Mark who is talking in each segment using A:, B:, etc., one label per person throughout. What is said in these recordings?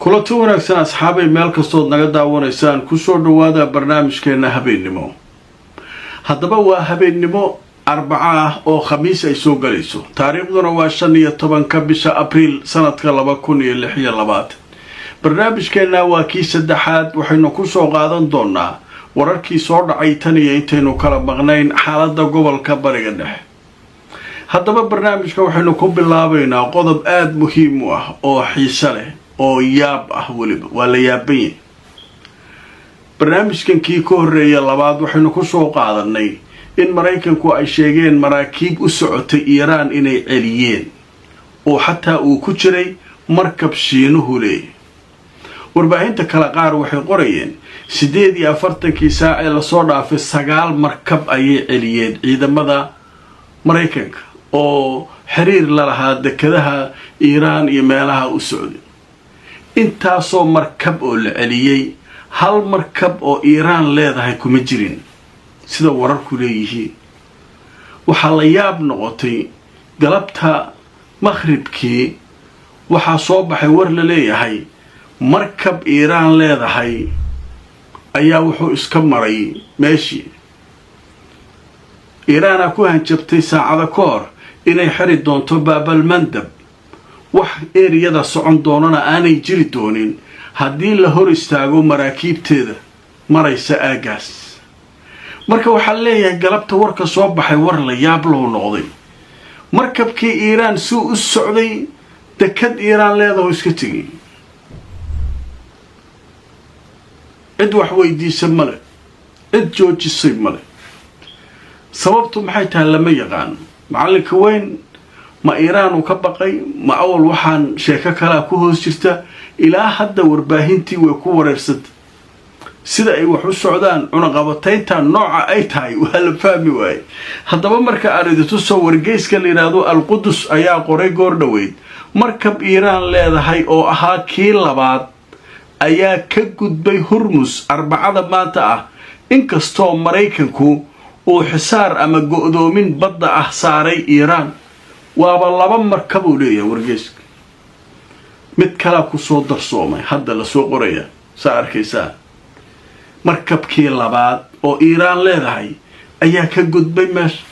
A: kulanti wanaagsan asxaabay meel kastood naga daawanaysaan kusoo dhawaada barnaamijkeena habeennimo. haddaba waa habeennimo arbaca ah oo khamiis ay soo galayso, taariikhduna waa 15 bisha Abriil sanadka 2026. barnaamijkeena waa kii saddexaad, waxaynu ku soo qaadan doonaa wararkii soo dhacay tan iyo intaynu kala maqnayn xaaladda gobolka Bariga Dhexe. haddaba barnaamijka waxaynu ku bilaabaynaa qodob aad muhiim u ah oo xiiso leh oo yaab ah, waliba waa la yaaban. barnaamijkan kii ka horeeyay labaad waxaynu ku soo qaadanay in Mareykanku ay sheegeen maraakiib u socotay Iiraan inay celiyeen oo xataa uu ku jiray markab Shiinuhu leeyahay. warbaahinta kala qaar waxay qorayeen 48 saac ee la soo dhaafay 9 markab ayay celiyeen ciidamada Mareykanka oo xiriir la lahaa dekedaha Iiraan iyo meelaha u socday. intaasoo markab oo la celiyay, hal markab oo Iiraan leedahay kuma jirin sida wararku leeyihiin. waxaa la yaab noqotay galabta maghribkii waxaa soo baxay war la leeyahay markab Iiraan leedahay ayaa wuxuu iska maray meeshii. Iiraan ku hanjabtay saacada ka hor inay xiri doonto Baabal Mandab, wax eriyada socon doonana aanay jiri doonin haddii la hor istaago maraakiibteeda maraysa aagaas. marka waxaa leeyahay galabta warka soo baxay war la yaab loo noqday. markabkii Iiraan suu u socday dekad Iiraan leedahay iska tegay. cid wax weydiisa male, cid joojisay male. sababtu maxay tahay lama yaqaan. macalinka weyn ma Iiraan uu ka baqay, ma awal waxaan sheeko kala ku hoos jirta. ilaa hadda warbaahintii way ku wareersatay sida ay wax u socdaan. cunaqabataynta nooca ay tahay waa la fahmi waayay. haddaba marka aridatu soo wargeyska la yiraahdo Al-Qudus ayaa qoray goor dhaweyd markab Iiraan leedahay oo ahaa kii labaad ayaa ka gudbay Hormuz arbacada maanta ah, inkastoo Mareykanku uu xisaar ama go'doomin badda ah saaray Iiraan. waaba 2 markab oo leeyahay wargeyska. mid kala ku soo darsoomay hadda la soo qoraya saa arkaysaa. markabkii labaad oo Iiraan leedahay ayaa ka gudbay meesha.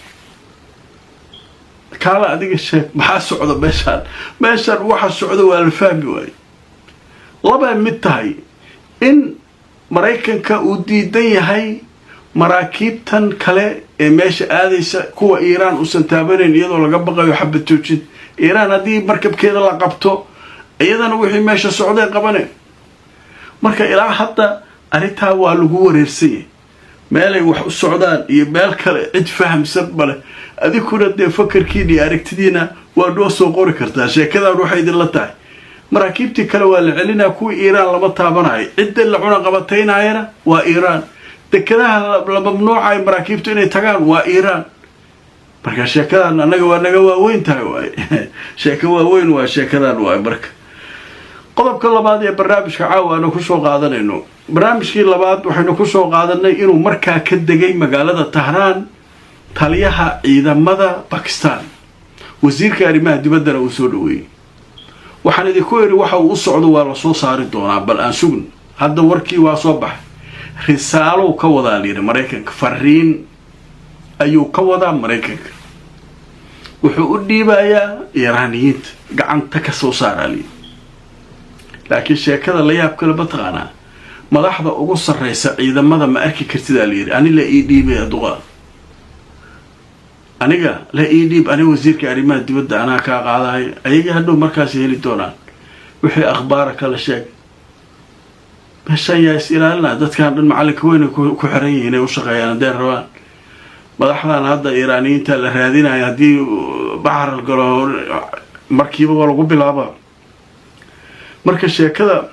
A: kala adiga sheeg maxaa socda meeshan waxa socda waa la fahmi waayay. laba mid tahay in Mareykanka uu diidan yahay maraakiibtan kale ee meesha aadaysa kuwa Iiraan u santaabanayn iyadoo laga baqayo xabad joojin. Iiraan haddii markabkeeda la qabto iyadana wixii meesha socday qabanay. marka ilaa hadda arintaa waa lagu wareersay meelay wax u socdaan iyo meel kale cid fahamsan male. adikuna dee fakarkiina aragtidiina waa noo soo qori kartaa. sheekadan waxay idin la tahay maraakiibtii kale waa la celinaa, kuwa Iiraan lama taabanayo. cidda la cunaqabataynayana waa Iiraan. dekedaha la mamnuucay maraakiibtu inay tagaan waa Iiraan. marka sheekadan anaga waa naga waaweyn tahay waay. sheeko waaweyn waa sheekadan waay. marka qodobka labaad ee barnaamijka caawa aanu ku soo qaadanayno, barnaamijkii labaad waxaynu ku soo qaadanay inuu markaa ka degay magaalada Tahraan taliyaha ciidamada Pakistan. wasiirka arrimaha dibaddana uu soo dhaweeyay. waxaan idinku yiri waxa uu u socdo waa la soo saari doonaa, bal aan sugno. hadda warkii waa soo baxay. risaalo ka wada liir Mareykanka, fariin ayuu ka wada Mareykanka. wuxuu u dhiibayaa Iiraaniyiinta gacanta ka soo saarali. laakiin sheekada la yaab kale bataqana madaxda ugu sareysa ciidamada ma arki kartida liir. ani la ii dhiibay aduqa, aniga la ii dhiib. ani wasiirka arrimaha dibadda anaa ka qaadahay. ayaga hadhow markaas heli doonaan wixii akhbaar kala sheeg. meeshan yaa is ilaalina. dadkan dhan macalinka weyn ku xiran yihiin inay u shaqeeyaan hadday rabaan. madaxdan hadda Iiraaniyiinta la raadinayo haddii baxar galo markiiba waa lagu bilaaba. marka sheekada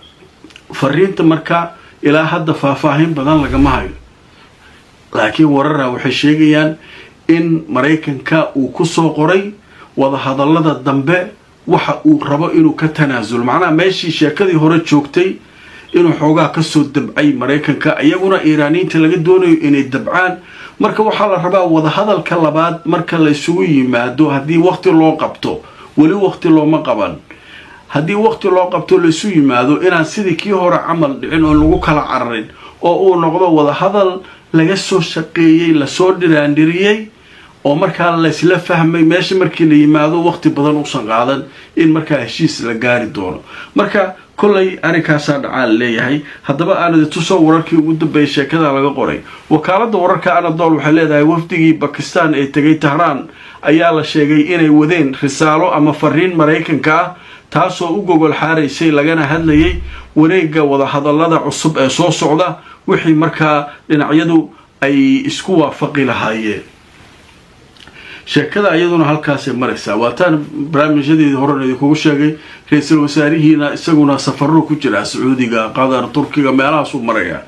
A: fariinta marka ilaa hadda faahfaahin badan lagama hayo, laakiin wararka waxay sheegayaan in Mareykanka uu ku soo qoray wada hadallada dambe waxa uu rabo inuu ka tanaasulo. macnaha meeshii sheekadii hore joogtay inuu xoogaa ka soo dabcay Mareykanka, iyaguna Iiraaniyiinta laga doonayo inay dabcaan. marka waxaa la rabaa wada hadalka labaad marka la isugu yimaado haddii waqti loo qabto. wali waqti looma qaban. haddii waqti loo qabto laysu yimaado inaan sidii kii hore camal dhicin oo lagu kala cararin oo uu noqdo wada hadal laga soo shaqeeyey lasoo dhiraandhiriyey oo markaa laysla fahmay meesha markii la yimaado waqti badan uusan qaadan in markaa heshiis la gaari doono marka kollay arrinkaasaa dhacaa leeyahay haddaba aanadi tusoo wararkii ugu dambeeyay sheekada laga qoray wakaaladda wararka Anadolu waxay leedahay wafdigii Pakistan ee tagay Tehran ayaa la sheegay inay wadeen risaalo ama fariin Mareykanka ah taasoo u gogol xaaraysay lagana hadlayay wareegga wada hadallada cusub ee soo socda wixii markaa dhinacyadu ay isku waafaqi lahaayeen sheekada iyaduna halkaas ay maraysaa waataan barnaamijyadeedii hore idinku sheegay ra'iisul wasaarihiina isaguna safarro ku jira Sacuudiga Qatar Turkiga meelahaas uu maraya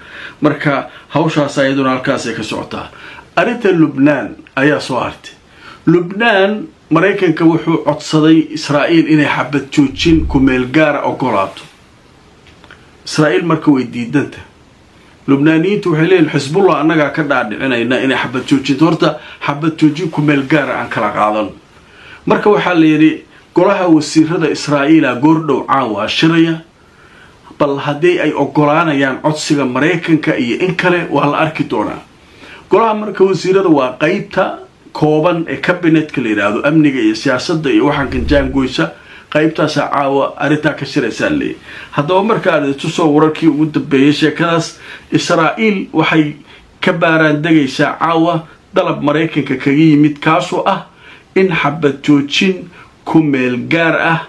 A: marka hawshaas iyaduna halkaas ay ka socotaa arinta Lubnaan ayaa soo hartay Lubnaan Mareykanka wuxuu codsaday Israa'iil inay xabad joojin ku meel gaar ah ogolaato Israa'iil marka way diidanta lubnaaniyiintu waxay leeyihiin xisbullah annaga ka dhaadhicinayna inay xabad joojin horta xabad joojin ku meel gaar ah aan kala qaadan marka waxaa la yiri golaha wasiirada Israa'iila goordhow caawa shiraya bal haddii ay ogolaanayaan codsiga Mareykanka iyo in kale waa la arki doonaa golaha marka wasiirada waa qaybta kooban ee cabinetka la yiraahdo amniga iyo siyaasadda iyo waxaan kan jaangoysa qaybtaas caawa arinta ka shiraysan leey haddaba marka aad tusoo wararkii ugu dambeeyay sheekadaas Israa'iil waxay ka baaraan dagaysaa caawa dalab Mareykanka kaga yimid kaasoo ah in xabad joojin ku meel gaar ah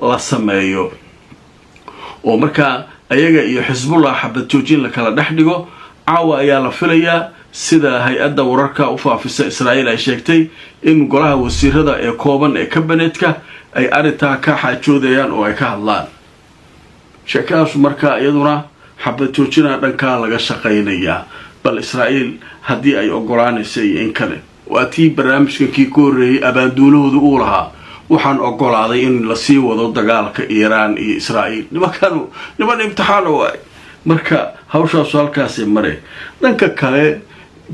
A: la sameeyo oo marka ayaga iyo xisbullah xabad joojin la kala dhaxdhigo caawa ayaa la filayaa sida hay'adda wararka u faafisa Israa'iil ay sheegtay in golaha wasiirada ee kooban ee cabinetka ay arinta ka xaajoodayaan oo ay ka hadlaan sheekadaas marka iyaduna xabad joojina dhanka laga shaqeynaya bal Israa'iil haddii ay ogolaanaysay in kale waatii barnaamijkii ku horeeyay abaanduulahoodu uu lahaa waxaan ogolaaday in la sii wado dagaalka Iiraan iyo Israa'iil niman imtixaan waay marka hawshaas halkaas maray dhanka kale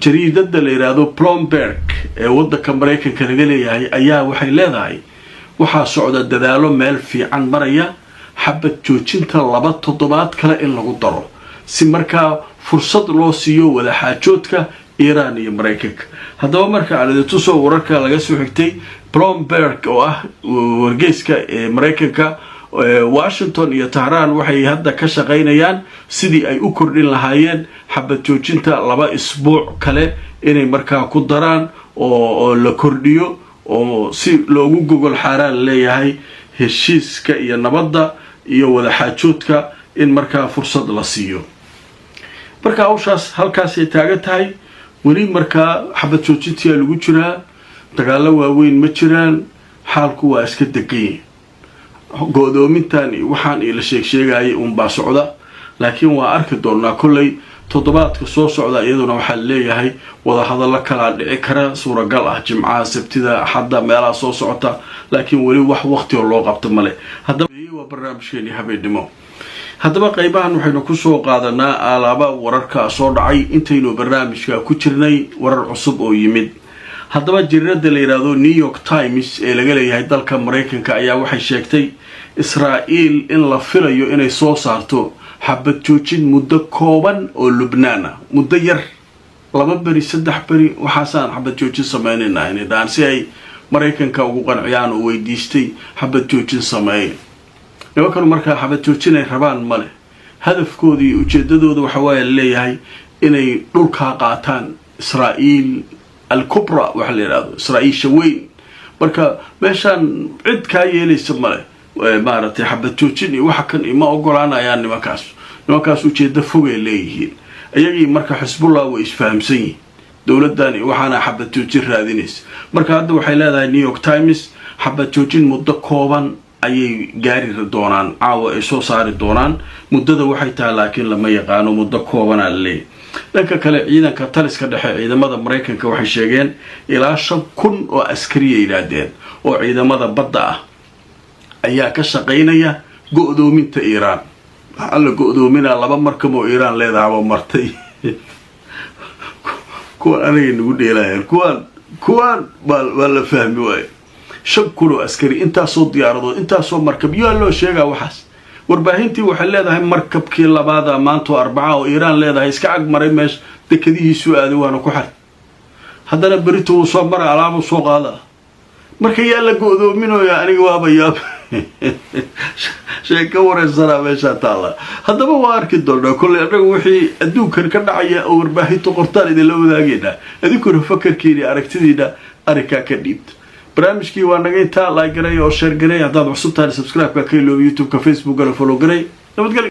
A: jariidada la yiraahdo Bloomberg ee waddanka Mareykanka laga leeyahay ayaa waxay leedahay waxaa socda dadaalo meel fiican maraya xabad joojinta 2 toddobaad kale in lagu daro si markaa fursad loo siiyo wada xaajoodka Iiraan iyo Mareykanka haddaba marka aan tusoo wararka laga soo xigtay Bloomberg oo ah wargeyska ee Mareykanka Washington iyo Tehran waxay hadda ka shaqeynayaan sidii ay u kordhin lahaayeen xabad joojinta 2 isbuuc kale inay markaa ku daraan oo la kordhiyo oo si loogu gogol xaaraan leeyahay heshiiska iyo nabadda iyo wada xaajoodka in markaa fursad la siiyo marka hawshaas halkaas ay taagan tahay weli markaa xabad joojintii lagu jiraa dagaalo waaweyn ma jiraan xaalku waa iska degan go'doomintan waxaan la sheegay baa socda laakiin waa arki doonaa kullay toddobaadka soo socda iyaduna waxa leeyahay wada hadallo kala dhici kara suuragal ah jimcaha sabtida axadda meelaha soo socota laakiin weli wax waqti loo qabto male haddaba waa barnaamijkeeni habeenimo haddaba qaybahan waxaynu ku soo qaadanaa alaaba wararka soo dhacay intaynu barnaamijka ku jirnay warar cusub oo yimid haddaba jariirada la yiraahdo New York Times ee laga leeyahay dalka Mareykanka ayaa waxay sheegtay Israa'iil in la filayo inay soo saarto xabad joojin muddo kooban oo Lubnaan ah muddo yar 2 bari 3 bari waxaasaan xabad joojin sameynayna inay daan si ay Mareykanka ugu qanciyaan oo weydiistay xabad joojin sameeyay nimankan markaa xabad joojin ay rabaan male hadafkoodii ujeedadooda waxa weeye leeyahay inay dhulka qaataan Israa'iil الكبرى وحليرادو إسرائيل شوين بركا ماشان عد كايليس ماله مارتي حبة توجيني وحكن إما أقول أنا يعني نمكاس وجد فوق ليهين أيجي مركا حسب الله وإيش فاهم سي دولة داني وحنا حبة توجين هذه ناس مركا هذا وحيلا نيويورك تايمز حبة توجين مدة كوبان أي جاري الدوران أو إيشو صار الدوران مدة وحيتها لكن لما يقانو مدة كوبان عليه dhanka kale ciidanka taliska dhexe ciidamada Mareykanka waxay sheegeen ilaa 5,000 oo askari yiraahdeen oo ciidamada badda ah ayaa ka shaqeynaya go'doominta Iiraan hal go'doomina 2 markab oo Iiraan leedahay martay kuwan aniga ugu dheelayeen kuwan baa la fahmi waay 5,000 askari intaasoo diyaarado intaasoo markab yaa loo sheegaa waxaas warbaahintii waxay leedahay markabkii labaada maanta 4 oo Iiraan leedahay iska ag maray meesh dekadihiisu aaday waana ku xar haddana berito uu soo maray alaab soo qaada marka yaa la go'doominayo aniga waaba yaab sheeko wareysana meesha taala haddaba waa arki doonaa kulli anagu wixii adduunkan ka dhacaya oo warbaahintu qortaan idin la wadaagayna adinkuna fakarkiina aragtidiina arrinka ka dhiibta barnaamijkii waa naga intaa like garay oo share garay haddaad cusub tahay subscribe ka kaylo YouTube ka Facebook ka follow garay nabadgelyo